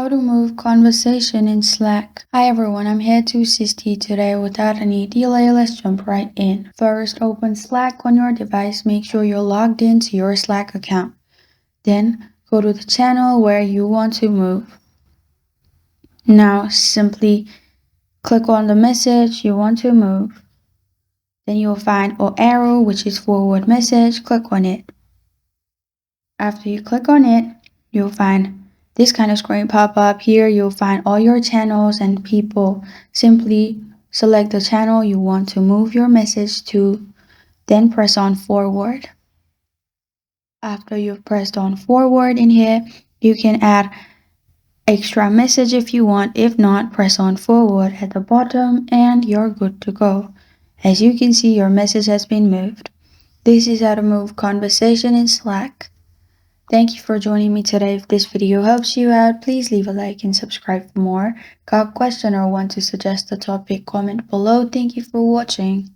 How to move conversation in Slack. Hi everyone, I'm here to assist you today without any delay. Let's jump right in. First, open Slack on your device. Make sure you're logged into your Slack account. Then, go to the channel where you want to move. Now, simply click on the message you want to move. Then you'll find an arrow, which is forward message. Click on it. After you click on it, you'll find this kind of screen pop up. Here you'll find all your channels and people. Simply select the channel you want to move your message to, then press on forward. After you've pressed on forward in here, you can add extra message if you want. If not, press on forward at the bottom and you're good to go. As you can see, your message has been moved. This is how to move conversation in Slack. Thank you for joining me today. If this video helps you out, please leave a like and subscribe for more. Got a question or want to suggest a topic, comment below. Thank you for watching.